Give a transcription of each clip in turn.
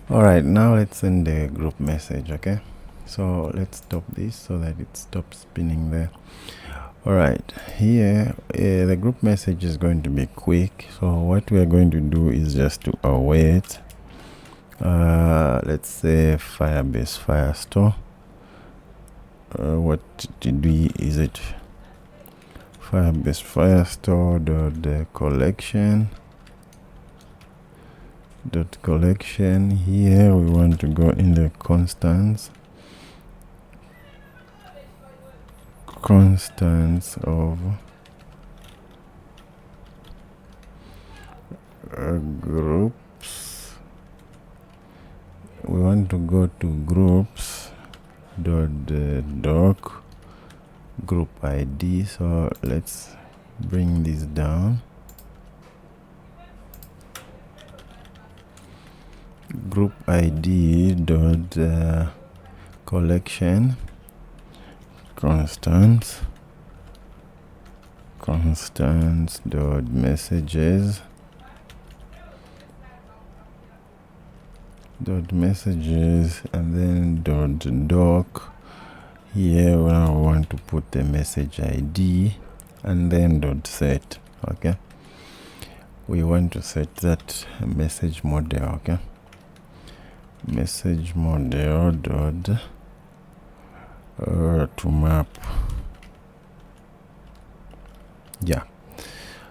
All right, now let's send the group message. Okay, so let's stop this so that it stops spinning there. All right, here the group message is going to be quick, so what we are going to do is just to await let's say Firebase Firestore. What did we is it Firebase Firestore collection. Here we want to go in the constants of groups. We want to go to groups doc group ID. So let's bring this down. Group ID collection constants messages and then doc. Here we want to put the message ID and then set. Okay, we want to set that message model. Okay, message model to map. Yeah,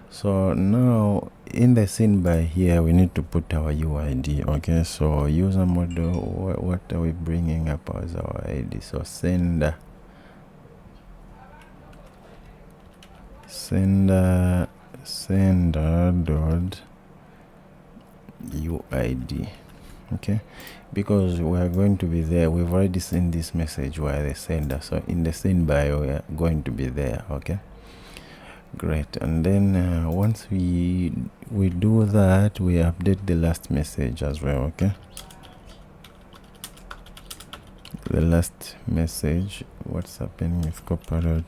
so now in the scene by here we need to put our UID. Okay, so user model, what are we bringing up as our ID? So sender dot UID. Okay, because we are going to be there. We've already seen this message via the sender, so in the scene by we are going to be there. Okay, great. And then once we do that, we update the last message as well. Okay, the last message, what's happening with Copilot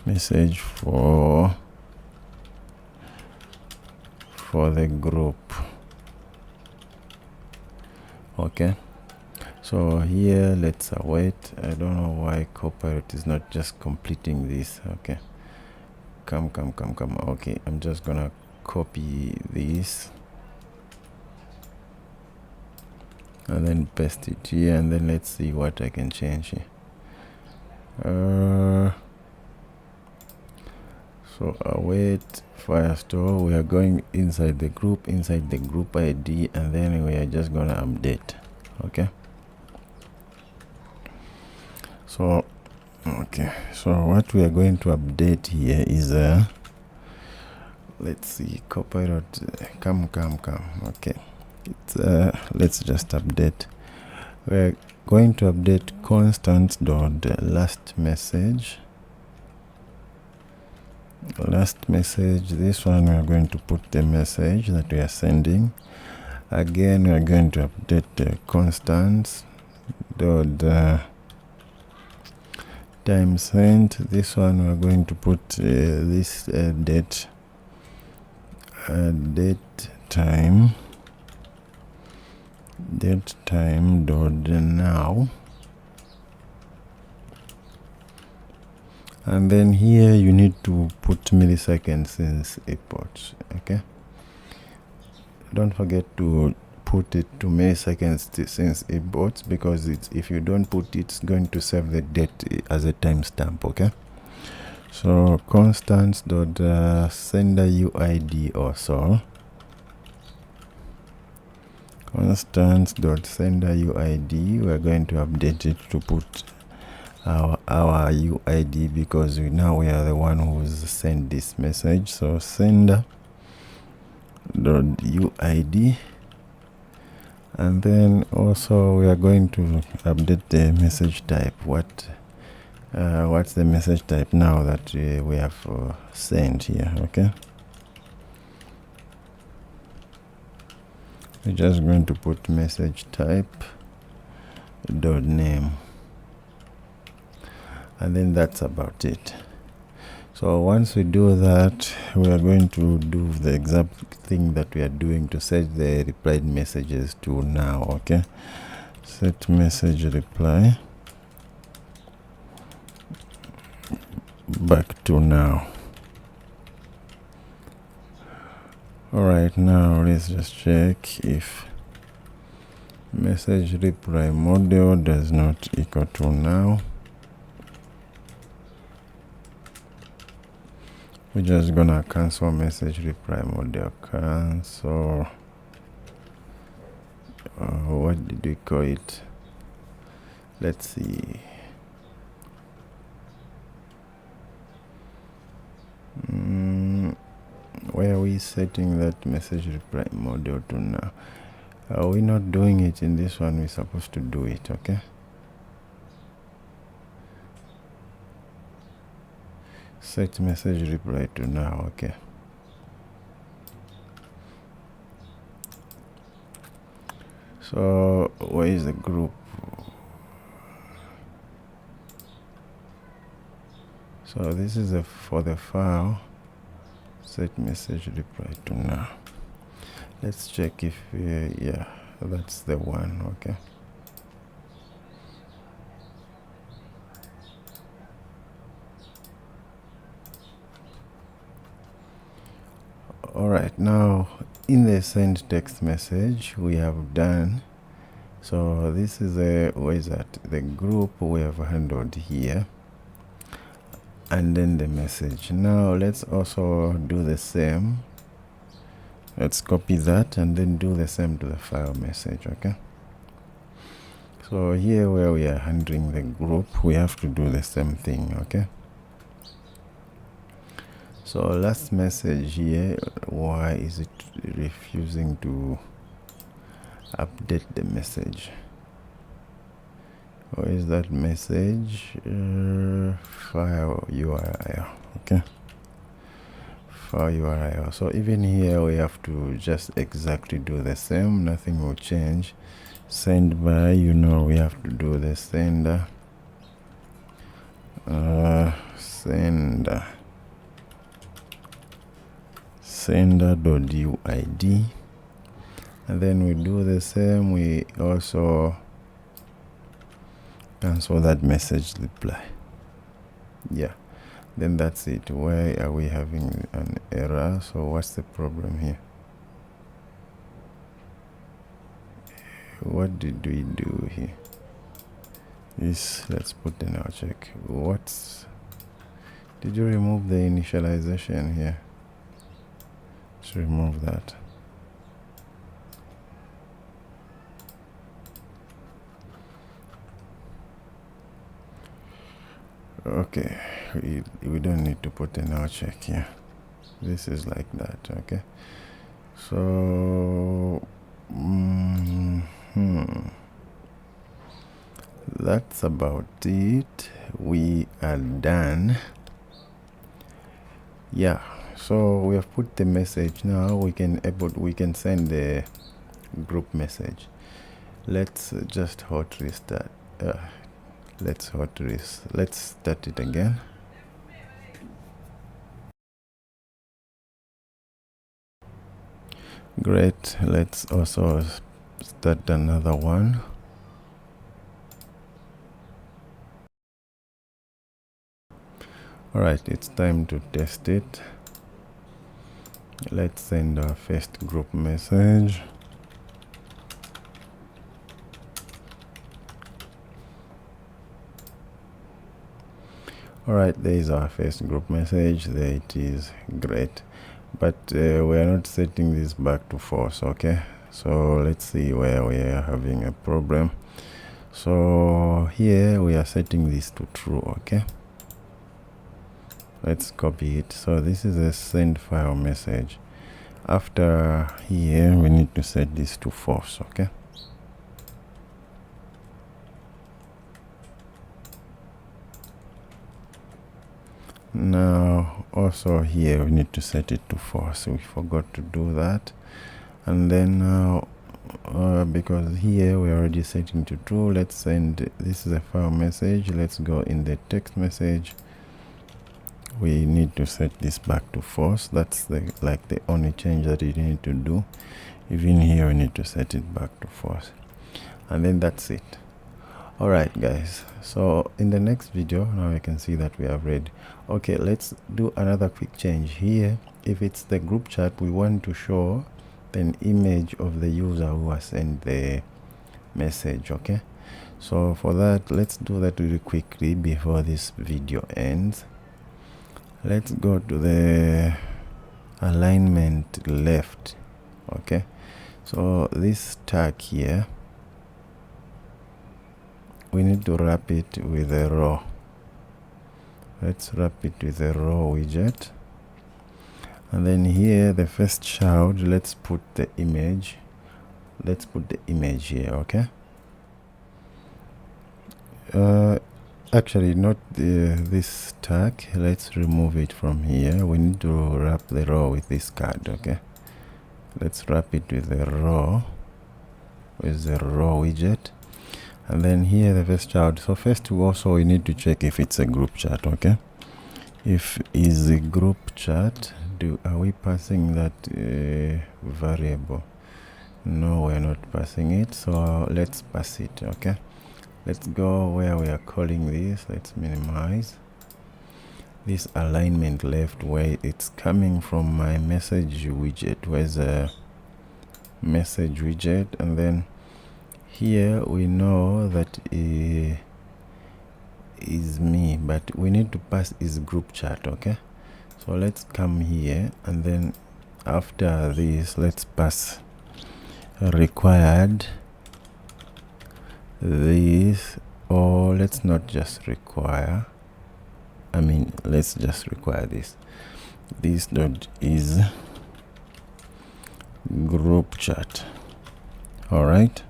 message for the group. Okay, so here let's await. I don't know why Copilot is not just completing this. Okay, come. Okay, I'm just gonna copy this and then paste it here, and then let's see what I can change here. So await Firestore. We are going inside the group ID, and then we are just gonna update. Okay, so what we are going to update here is let's see, Copilot, come. Okay, it's let's just update. We're going to update constant dot last message. This one we are going to put the message that we are sending. Again, we are going to update the constants dot time sent. This one we are going to put this date time dot now. And then here you need to put milliseconds since import. Okay, don't forget to put it to milliseconds since imports, because if you don't put it, it's going to save the date as a timestamp. Okay, so constants dot sender UID also. Constants dot sender UID, we are going to update it to put our UID, because we are the one who's sent this message. So sender dot UID, and then also we are going to update the message type. What's the message type now that we have sent here? Okay, we're just going to put message type dot name, and then that's about it. So once we do that, we are going to do the exact thing that we are doing to set the replied messages to now. Okay, set message reply back to now. All right, now let's just check if message reply model does not equal to now. We're just gonna cancel message reply model. Cancel. What did we call it? Let's see. Where are we setting that message reply model to now? We're not doing it in this one. We're supposed to do it. Okay. Set message reply to now. Okay. So where is the group? So this is for the file. Set message reply to now. Let's check if yeah, that's the one. Okay. All right, now in the send text message we have done. So this is where is that? The group we have handled here, and then the message. Now let's also do the same. Let's copy that and then do the same to the file message. Okay. So here where we are handling the group, we have to do the same thing. Okay. So last message here, why is it refusing to update the message? Where is that message? File URL. Okay. File URL. So even here we have to just exactly do the same. Nothing will change. Send by, we have to do the sender. Sender.uid, and then we do the same. We also cancel that message reply. Yeah, then that's it. Why are we having an error? So what's the problem here? What did we do here? Let's put in our check. Did you remove the initialization here? Let's remove that. Okay, we don't need to put an out check here. This is like that. Okay, so that's about it. We are done. Yeah, so we have put the message. Now we can send the group message. Let's just hot restart. Let's start it again. Great. Let's also start another one. All right, it's time to test it. Let's send our first group message. All right, there is our first group message. There it is. Great. But we are not setting this back to false. Okay, so let's see where we are having a problem. So here we are setting this to true. Okay, let's copy it. So this is a send file message. After here we need to set this to false. Okay, now also here we need to set it to false. We forgot to do that. And then now because here we're already setting to true, let's send this is a file message. Let's go in the text message. we need to set this back to false. That's the only change that you need to do. Even here we need to set it back to false, and then that's it. Alright guys, so in the next video now you can see that we have read. Okay, let's do another quick change here. If it's the group chat, we want to show an image of the user who has sent the message. Okay, so for that, let's do that really quickly before this video ends. Let's go to the alignment left. Okay, so this tag here, we need to wrap it with a row. Let's wrap it with a row widget, and then here the first child, let's put the image. Let's put the image here. Okay, actually not this tag. Let's remove it from here. We need to wrap the row with this card. Okay, let's wrap it with the row widget. And then here the first child. So first we need to check if it's a group chat. Okay, if is a group chat, are we passing that variable? No, we're not passing it, so let's pass it. Okay, let's go where we are calling this. Let's minimize this alignment left, where it's coming from my message widget. Where's a message widget? And then here we know that is me, but we need to pass is group chat. Okay, so let's come here, and then after this let's pass required this, or let's not just require, let's just require this dot is group chat. All right,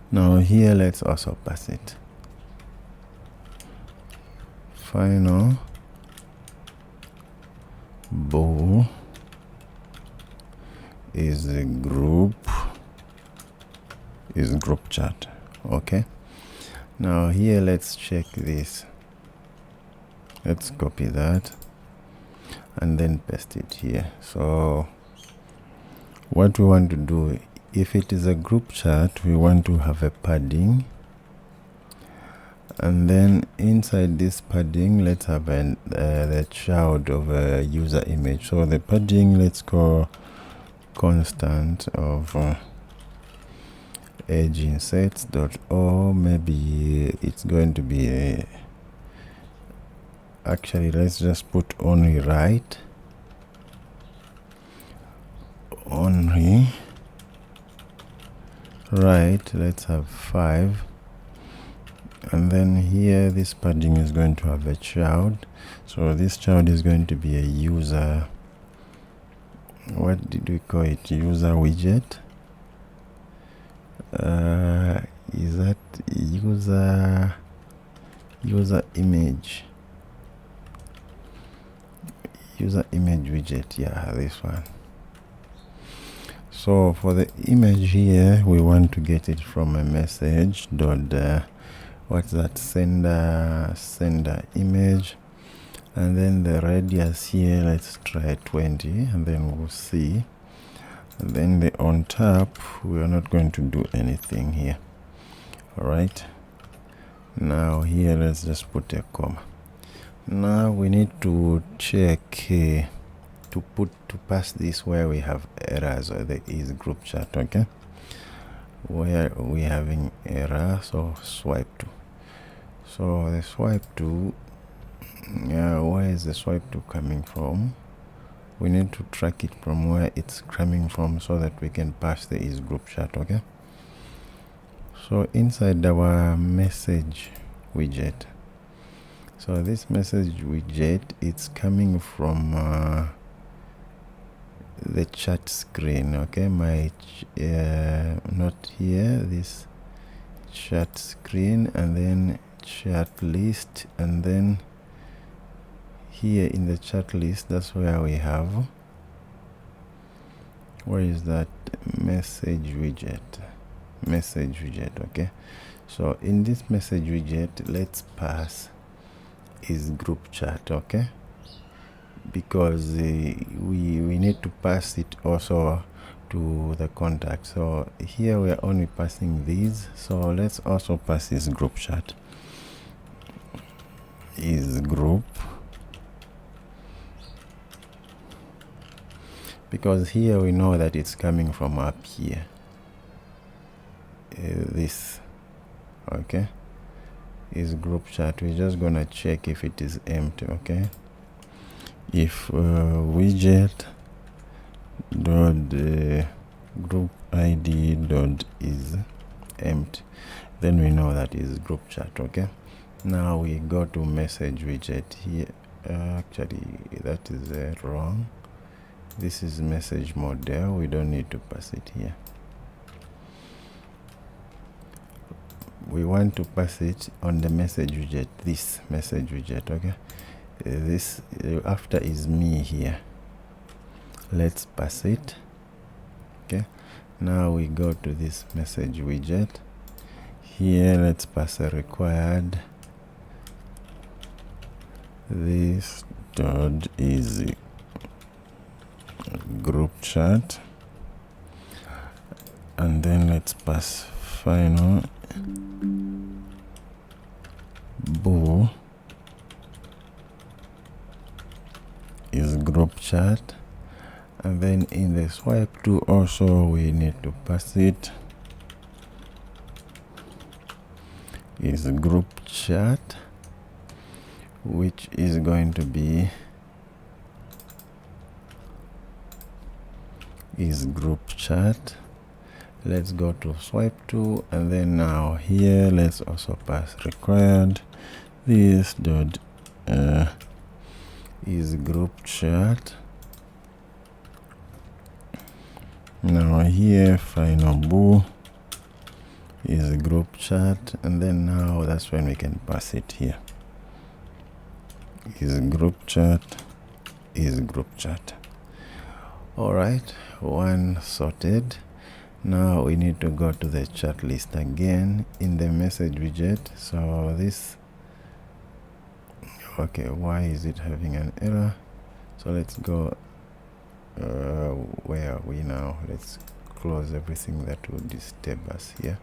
now here let's also pass it final bool is a group chat. Okay, now here let's check this. Let's copy that and then paste it here. So what we want to do, if it is a group chat, we want to have a padding, and then inside this padding let's have the child of a user image. So the padding, let's go constant of edge insets dot, or maybe it's going to be actually let's just put only right, let's have 5, and then here this padding is going to have a child. So this child is going to be a user, what did we call it, user widget. Is that user image widget? Yeah, this one. So for the image here, we want to get it from a message dot what's that, sender image, and then the radius here, let's try 20, and then we'll see. And then the on top, we are not going to do anything here. All right, now here let's just put a comma. Now we need to check to pass this where we have errors, or there is group chat. Okay, where we having error, so swipe to. So the swipe to, where is the swipe to coming from? We need to track it from where it's coming from so that we can pass the is group chat. Okay, so inside our message widget, so this message widget, it's coming from the chat screen. Okay, my not here, this chat screen, and then chat list, and then here in the chat list, that's where we have, where is that message widget? Okay, so in this message widget, let's pass is group chat, okay, because we need to pass it also to the contact. So here we are only passing these, so let's also pass this group chat is group, because here we know that it's coming from up here, this, okay, is group chat. We're just gonna check if it is empty, okay. If widget dot group id dot is empty, then we know that is group chat, okay. Now we go to message widget here. Actually that is wrong. This is message model, we don't need to pass it here. We want to pass it on the message widget, this message widget, okay. This after is me here, let's pass it, okay. Now we go to this message widget here, let's pass a required this dot is group chat, and then let's pass final bool is group chat, and then in the swipe to also we need to pass it is group chat, which is going to be is group chat. Let's go to swipe to, and then now here let's also pass required this dot is group chat. Now here final bool is group chat, and then now that's when we can pass it here is group chat is group chat. All right, one sorted. Now we need to go to the chat list again in the message widget. So this, okay, why is it having an error? So let's go where are we now? Let's close everything that would disturb us here.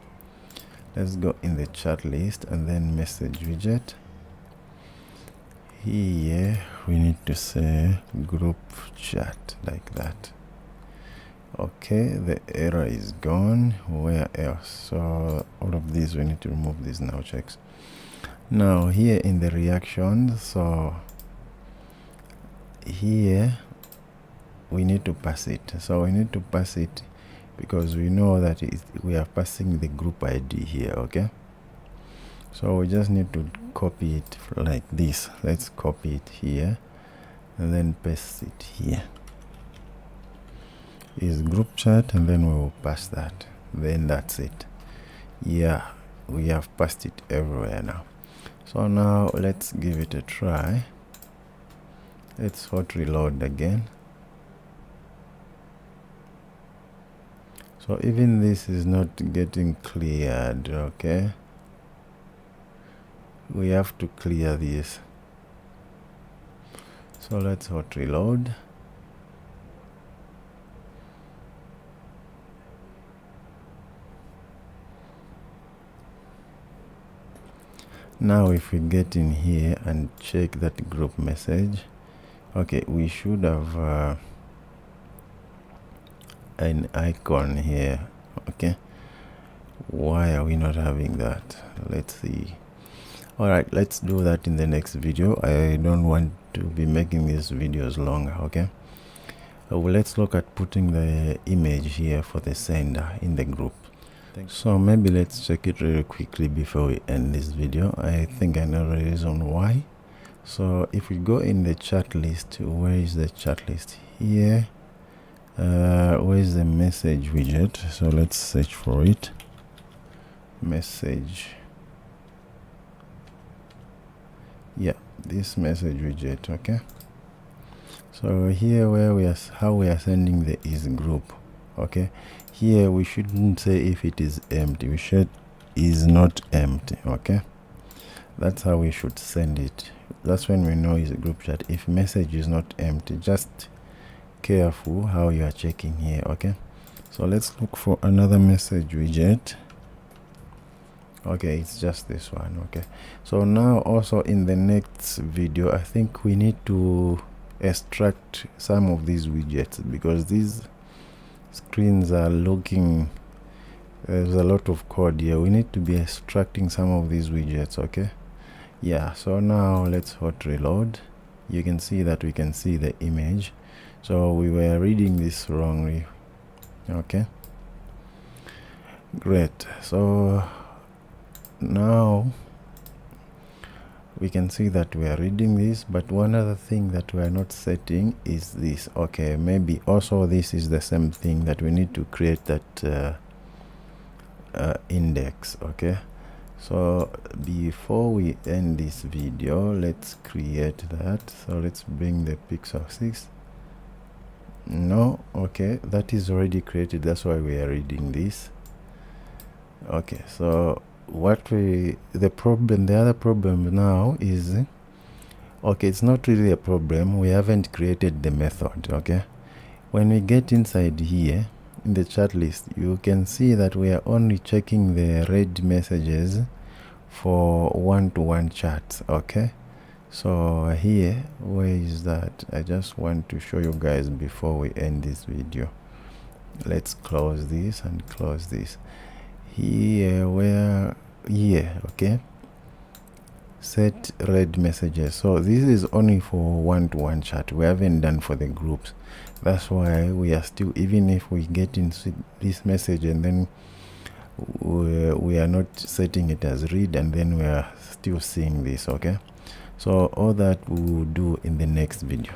Let's go in the chat list and then message widget. Here we need to say group chat like that. Okay, the error is gone. Where else? So all of these we need to remove these now checks. Now here in the reactions, so here we need to pass it. So we need to pass it because we know that we are passing the group ID here, okay. So we just need to copy it like this. Let's copy it here and then paste it here is group chat, and then we will pass that. Then that's it. Yeah, we have passed it everywhere now. So now let's give it a try. Let's hot reload again. So even this is not getting cleared, okay. We have to clear this. So let's hot reload. Now if we get in here and check that group message, okay, we should have an icon here, okay. Why are we not having that? Let's see. All right, let's do that in the next video. I don't want to be making these videos longer, okay. Well, let's look at putting the image here for the sender in the group. So maybe let's check it really quickly before we end this video. I think I know the reason why. So if we go in the chat list, where is the chat list? Here. Where is the message widget? So let's search for it. Message. Yeah, this message widget, okay. So here where we are, how we are sending the is group, okay. Here we shouldn't say if it is empty, we should is not empty, okay. That's how we should send it. That's when we know it's a group chat. If message is not empty, just careful how you are checking here. Okay, so let's look for another message widget. Okay, it's just this one. Okay, so now also in the next video, I think we need to extract some of these widgets, because these screens are looking, there's a lot of code here. We need to be extracting some of these widgets. Okay, yeah, so now let's hot reload. You can see that we can see the image, so we were reading this wrongly. Okay, great. So now we can see that we are reading this, but one other thing that we are not setting is this. Okay, maybe also this is the same thing that we need to create that index. Okay, so before we end this video, let's create that. So let's bring the pixel 6. No, okay, that is already created, that's why we are reading this. Okay, so the other problem now is, okay, it's not really a problem, we haven't created the method. Okay, when we get inside here in the chat list, you can see that we are only checking the read messages for one-to-one chats. Okay, so here, where is that? I just want to show you guys before we end this video. Let's close this and close this. Here, okay, set read messages. So this is only for one-to-one chat, we haven't done for the groups. That's why we are still, even if we get into this message and then we are not setting it as read, and then we are still seeing this. Okay, so all that we will do in the next video.